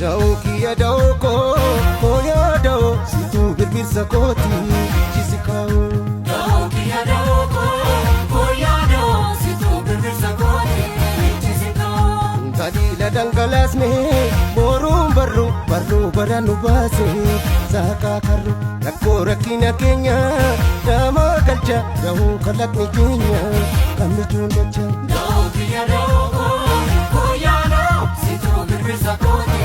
Daukiya dauko koya dau situ birbirsa koti jisikau. Daukiya dauko koya dau situ birbirsa koti jisikau. Tadi ladang galas me borum baru baranu base saka karu rakko rakina kenya dama kalcha dau kalak ni kenya kami jundacha. Daukiya dauko koya dau situ birbirsa koti.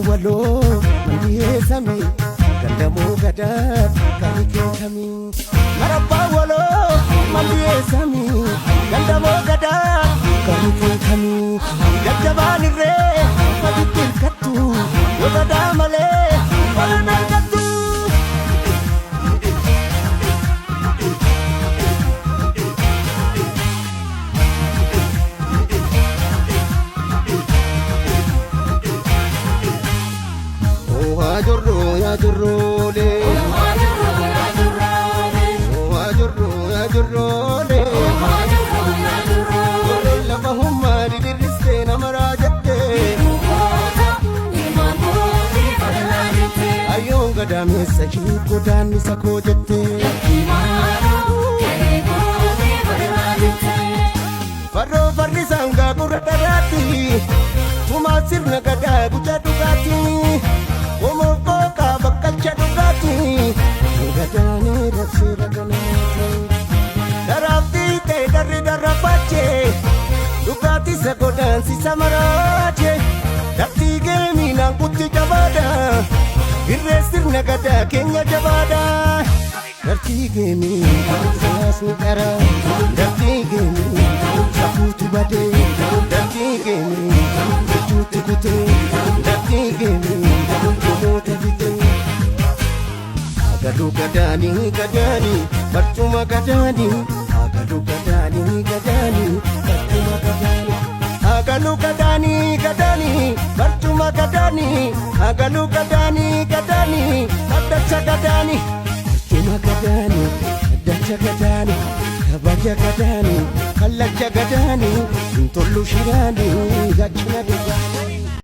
Walo mandiye sami gandamu gadat kami kami marabba walo mandiye sami gandamu gadat kami kami jajabani re paditil katu wada male wala katu. Ya jurro le, ya jurro le. Lama humari diriste namara jatte. Ayong gadame sahi kodan misako jatte. Faro farni sangga kuradarati, tumasir nagada bujadugati. Omoko bakal cadugati gadane rasira ganane darabti te darapache dugati sagodan si samarache dati gemi nang putti jabada irresir nagada kenya jabada dati gemi sas nigara dati gemi saputu bade dati gemi chutu kutu dati gemi Agadu gadani gadani barcuma gadani agadu gadani gadani barcuma gadani agadu gadani gadani barcuma gadani agadu gadani gadani adacha gadani barcuma gadani adacha gadani kabaja gadani kallacha gadani tollu shirani gachina gadani.